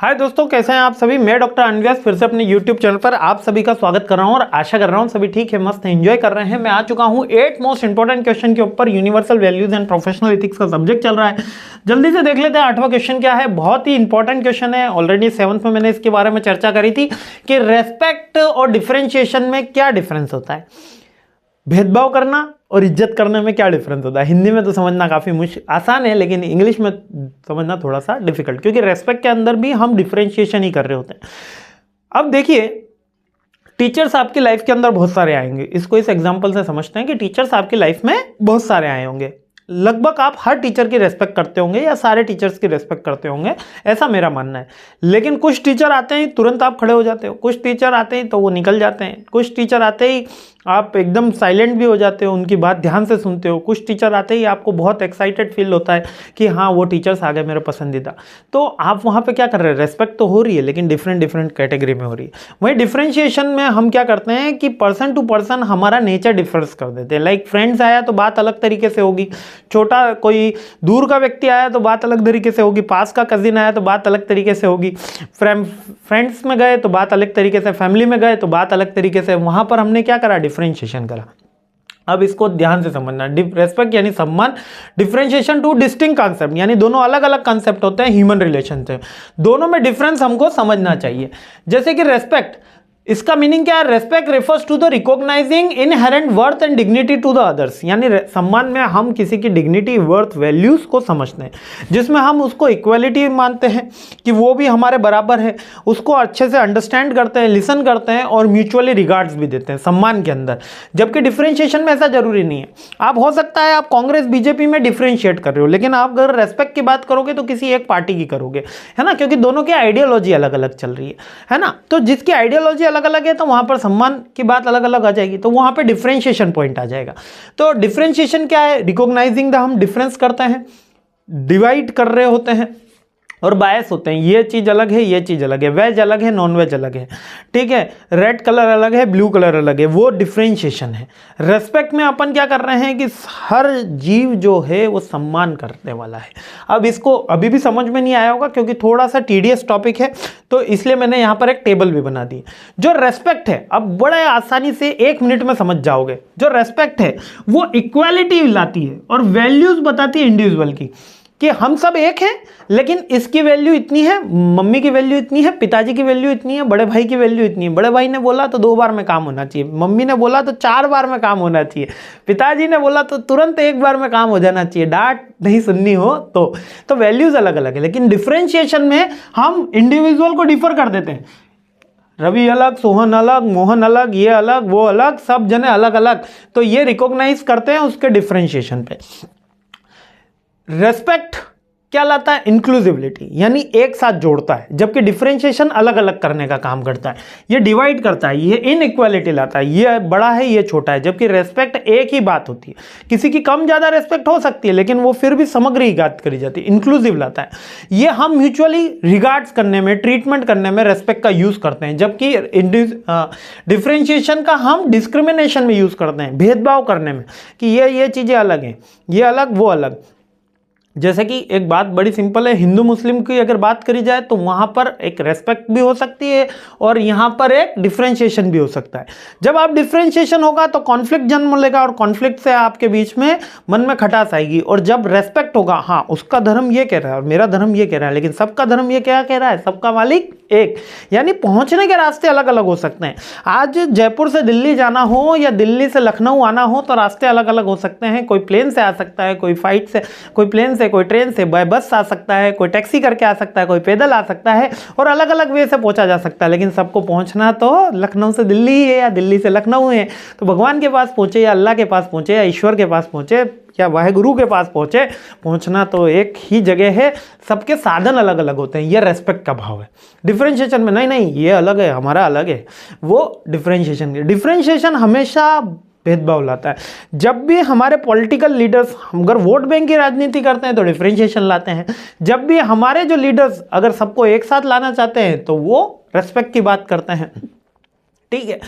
हाय दोस्तों, कैसे हैं आप सभी। मैं डॉक्टर अनव्यास फिर से अपने YouTube चैनल पर आप सभी का स्वागत कर रहा हूं और आशा कर रहा हूं सभी ठीक है, मस्त एंजॉय कर रहे हैं। मैं आ चुका हूं 8 मोस्ट इंपोर्टेंट क्वेश्चन के ऊपर। Universal values and professional ethics का सब्जेक्ट चल रहा है। जल्दी से देख लेते हैं 8वां क्वेश्चन क्या है। बहुत ही इंपॉर्टेंट क्वेश्चन है। ऑलरेडी 7th में मैंने इसके बारे में चर्चा करी थी कि रेस्पेक्ट और डिफरेंशिएशन में क्या डिफरेंस होता है, भेदभाव करना और इज्जत करने में क्या डिफरेंस होता है। हिंदी में तो समझना काफ़ी आसान है, लेकिन इंग्लिश में समझना थोड़ा सा डिफिकल्ट, क्योंकि रेस्पेक्ट के अंदर भी हम डिफरेंशिएशन ही कर रहे होते हैं। अब देखिए, टीचर्स आपकी लाइफ के अंदर बहुत सारे आएंगे। इसको इस एग्जांपल से समझते हैं कि टीचर्स आपकी लाइफ में बहुत सारे आए होंगे। लगभग आप हर टीचर की रेस्पेक्ट करते होंगे या सारे टीचर्स की रेस्पेक्ट करते होंगे, ऐसा मेरा मानना है। लेकिन कुछ टीचर आते हैं तुरंत आप खड़े हो जाते हो, कुछ टीचर आते हैं तो वो निकल जाते हैं, कुछ टीचर आते ही आप एकदम साइलेंट भी हो जाते हो, उनकी बात ध्यान से सुनते हो, कुछ टीचर आते ही आपको बहुत एक्साइटेड फील होता है कि हाँ वो टीचर्स आ गए मेरे पसंदीदा। तो आप वहाँ पे क्या कर रहे हैं, रेस्पेक्ट तो हो रही है लेकिन डिफरेंट कैटेगरी में हो रही है। वहीं डिफरेंशिएशन में हम क्या करते हैं कि पर्सन टू पर्सन हमारा नेचर डिफरेंस कर देते हैं। लाइक फ्रेंड्स आया तो बात अलग तरीके से होगी, छोटा कोई दूर का व्यक्ति आया तो बात अलग तरीके से होगी, पास का कजिन आया तो बात अलग तरीके से होगी, फ्रेंड्स में गए तो बात अलग तरीके से, फैमिली में गए तो बात अलग तरीके से। वहाँ पर हमने क्या करा, डिफरेंशिएशन करा। अब इसको ध्यान से समझना। रेस्पेक्ट यानी सम्मान, डिफरेंशिएशन टू डिस्टिंक्ट कॉन्सेप्ट, यानी दोनों अलग अलग कॉन्सेप्ट होते हैं ह्यूमन रिलेशन से। दोनों में डिफरेंस हमको समझना चाहिए। जैसे कि रेस्पेक्ट, इसका मीनिंग क्या है, respect refers to the recognising inherent worth and dignity to the others, यानी सम्मान में हम किसी की डिग्निटी, वर्थ, वैल्यूज को समझते हैं, जिसमें हम उसको इक्वालिटी मानते हैं कि वो भी हमारे बराबर है, उसको अच्छे से अंडरस्टैंड करते हैं, लिसन करते हैं और म्यूचुअली रिगार्ड्स भी देते हैं सम्मान के अंदर। जबकि डिफरेंशिएशन में ऐसा जरूरी नहीं है। आप हो सकता है आप कांग्रेस बीजेपी में डिफरेंशिएट कर रहे हो, लेकिन आप अगर रेस्पेक्ट की बात करोगे तो किसी एक पार्टी की करोगे, है ना, क्योंकि दोनों की आइडियोलॉजी अलग अलग चल रही है ना। तो जिसकी आइडियोलॉजी अलग अलग है तो वहां पर सम्मान की बात अलग अलग आ जाएगी, तो वहां पे डिफरेंशिएशन पॉइंट आ जाएगा। तो डिफरेंशिएशन क्या है, रिकॉग्नाइजिंग द, हम डिफरेंस करते हैं, डिवाइड कर रहे होते हैं और बायस होते हैं। ये चीज अलग है, ये चीज अलग है, वेज अलग है, नॉन वेज अलग है, ठीक है, रेड कलर अलग है, ब्लू कलर अलग है, वो डिफरेंशिएशन है। रेस्पेक्ट में अपन क्या कर रहे हैं कि हर जीव जो है वो सम्मान करने वाला है। अब इसको अभी भी समझ में नहीं आया होगा क्योंकि थोड़ा सा टीडियस टॉपिक है, तो इसलिए मैंने यहां पर एक टेबल भी बना दी। जो रेस्पेक्ट है, अब बड़े आसानी से 1 मिनट में समझ जाओगे। जो रेस्पेक्ट है वो इक्वालिटी लाती है और वैल्यूज बताती है इंडिविजुअल की, कि हम सब एक हैं, लेकिन इसकी वैल्यू इतनी है, मम्मी की वैल्यू इतनी है, पिताजी की वैल्यू इतनी है, बड़े भाई की वैल्यू इतनी है। बड़े भाई ने बोला तो 2 बार में काम होना चाहिए, मम्मी ने बोला तो 4 बार में काम होना चाहिए, पिताजी ने बोला तो तुरंत 1 बार में काम हो जाना चाहिए, डांट नहीं सुननी हो तो वैल्यूज अलग अलग है। लेकिन डिफरेंशिएशन में हम इंडिविजुअल को डिफर कर देते हैं। रवि अलग, सोहन अलग, मोहन अलग, ये अलग, वो अलग, सब जने अलग अलग, तो ये रिकॉग्नाइज करते हैं उसके डिफरेंशिएशन पे। रेस्पेक्ट क्या लाता है, इंक्लूसिविटी, यानी एक साथ जोड़ता है, जबकि डिफरेंशिएशन अलग अलग करने का काम करता है। ये डिवाइड करता है, ये इनइक्वालिटी लाता है, ये बड़ा है ये छोटा है, जबकि रेस्पेक्ट एक ही बात होती है। किसी की कम ज्यादा रेस्पेक्ट हो सकती है लेकिन वो फिर भी समग्र ही बात करी जाती है, इंक्लूसिव लाता है। ये हम म्यूचुअली रिगार्ड्स करने में, ट्रीटमेंट करने में रेस्पेक्ट का यूज करते हैं, जबकि डिफरेंशिएशन का हम डिस्क्रिमिनेशन में यूज करते हैं, भेदभाव करने में, कि ये चीजें अलग हैं, ये अलग वो अलग। जैसे कि एक बात बड़ी सिंपल है, हिंदू मुस्लिम की अगर बात करी जाए तो वहां पर एक रेस्पेक्ट भी हो सकती है और यहां पर एक डिफरेंशिएशन भी हो सकता है। जब आप डिफरेंशिएशन होगा तो कॉन्फ्लिक्ट जन्म लेगा और कॉन्फ्लिक्ट से आपके बीच में मन में खटास आएगी। और जब रेस्पेक्ट होगा, हाँ उसका धर्म ये कह रहा है और मेरा धर्म ये कह रहा है, लेकिन सबका धर्म ये क्या कह रहा है, सबका मालिक एक, यानी पहुंचने के रास्ते अलग अलग हो सकते हैं। आज जयपुर से दिल्ली जाना हो या दिल्ली से लखनऊ आना हो तो रास्ते अलग अलग हो सकते हैं। कोई प्लेन से आ सकता है, कोई फ्लाइट से, कोई प्लेन से, कोई ट्रेन से, बाय बस आ सकता है, कोई टैक्सी करके आ सकता है, कोई पैदल आ सकता है और अलग अलग वे से पहुंचा जा सकता है। लेकिन सबको पहुंचना तो लखनऊ से दिल्ली है या दिल्ली से लखनऊ है। तो भगवान के पास पहुंचे या अल्लाह के पास पहुंचे या ईश्वर के पास पहुंचे या वाहेगुरु के पास पहुंचे, पहुंचना तो एक ही जगह है। सबके साधन अलग अलग होते हैं, ये रेस्पेक्ट का भाव है। डिफरेंशिएशन में नहीं ये अलग है, हमारा अलग है, वो डिफरेंशिएशन हमेशा भेदभाव लाता है। जब भी हमारे पॉलिटिकल लीडर्स अगर वोट बैंक की राजनीति करते हैं तो डिफरेंशिएशन लाते हैं। जब भी हमारे जो लीडर्स अगर सबको एक साथ लाना चाहते हैं तो वो रेस्पेक्ट की बात करते हैं, ठीक है।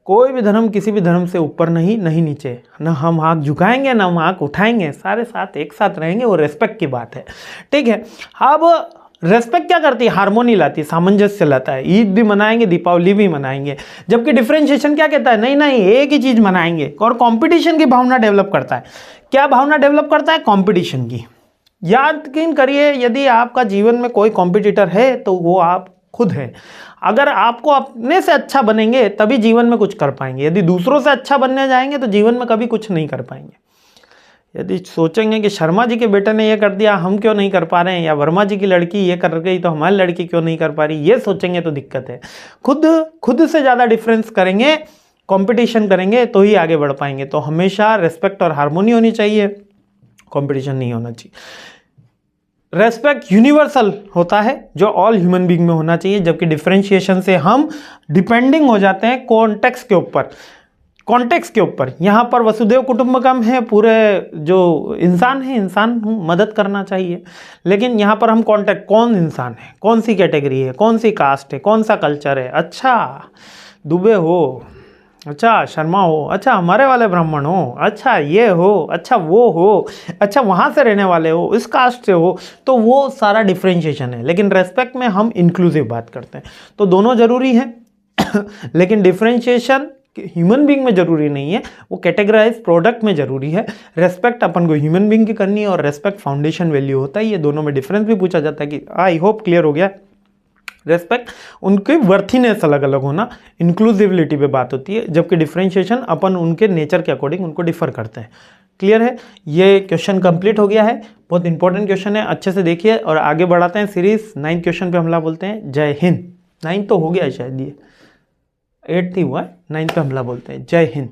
कोई भी धर्म किसी भी धर्म से ऊपर नहीं नीचे, ना हम आंख झुकाएंगे ना हम आंख उठाएंगे, सारे साथ एक साथ रहेंगे, वो रेस्पेक्ट की बात है, ठीक है। अब रेस्पेक्ट क्या करती है, हार्मोनी लाती है, सामंजस्य लाता है। ईद भी मनाएंगे, दीपावली भी मनाएंगे। जबकि डिफरेंशिएशन क्या कहता है, नहीं नहीं एक ही चीज मनाएंगे। और कंपटीशन की भावना डेवलप करता है। क्या भावना डेवलप करता है, कंपटीशन की। यकीन करिए यदि आपका जीवन में कोई कॉम्पिटिटर है तो वो आप खुद हैं। अगर आपको अपने से अच्छा बनेंगे तभी जीवन में कुछ कर पाएंगे। यदि दूसरों से अच्छा बनने जाएंगे तो जीवन में कभी कुछ नहीं कर पाएंगे। यदि सोचेंगे कि शर्मा जी के बेटे ने ये कर दिया, हम क्यों नहीं कर पा रहे हैं, या वर्मा जी की लड़की ये कर गई तो हमारी लड़की क्यों नहीं कर पा रही, ये सोचेंगे तो दिक्कत है। खुद से ज़्यादा डिफरेंस करेंगे, कंपटीशन करेंगे तो ही आगे बढ़ पाएंगे। तो हमेशा रेस्पेक्ट और हार्मोनी होनी चाहिए, कंपटीशन नहीं होना चाहिए। रेस्पेक्ट यूनिवर्सल होता है जो ऑल ह्यूमन बीइंग में होना चाहिए, जबकि डिफरेंशिएशन से हम डिपेंडिंग हो जाते हैं कॉन्टेक्स्ट के ऊपर। कॉन्टेक्स्ट के ऊपर यहाँ पर वसुदेव कुटुंबकम है, पूरे जो इंसान है, इंसान मदद करना चाहिए। लेकिन यहाँ पर हम कॉन्टेक्ट, कौन इंसान है, कौन सी कैटेगरी है, कौन सी कास्ट है, कौन सा कल्चर है, अच्छा दुबे हो, अच्छा शर्मा हो, अच्छा हमारे वाले ब्राह्मण हो, अच्छा ये हो, अच्छा वो हो, अच्छा वहाँ से रहने वाले हो, इस कास्ट से हो, तो वो सारा डिफरेंशिएशन है। लेकिन रेस्पेक्ट में हम इंक्लूसिव बात करते हैं। तो दोनों जरूरी हैं लेकिन डिफरेंशिएशन ह्यूमन बीइंग में जरूरी नहीं है, वो कैटेगराइज प्रोडक्ट में जरूरी है। रेस्पेक्ट अपन को ह्यूमन बीइंग की करनी है और रेस्पेक्ट फाउंडेशन वैल्यू होता है। ये दोनों में डिफरेंस भी पूछा जाता है कि आई होप क्लियर हो गया। रेस्पेक्ट उनकी वर्थीनेस अलग अलग होना, इंक्लूसिविलिटी पे बात होती है, जबकि डिफरेंशिएशन अपन उनके नेचर के अकॉर्डिंग उनको डिफर करते हैं। क्लियर है, ये क्वेश्चन कंप्लीट हो गया है। बहुत इंपॉर्टेंट क्वेश्चन है, अच्छे से देखिए और आगे बढ़ाते हैं सीरीज। 9th क्वेश्चन पे हमला बोलते हैं जय हिंद। 9 तो हो गया शायद, ये 8th ही हुआ है, 9th पे हमला बोलते हैं जय हिंद।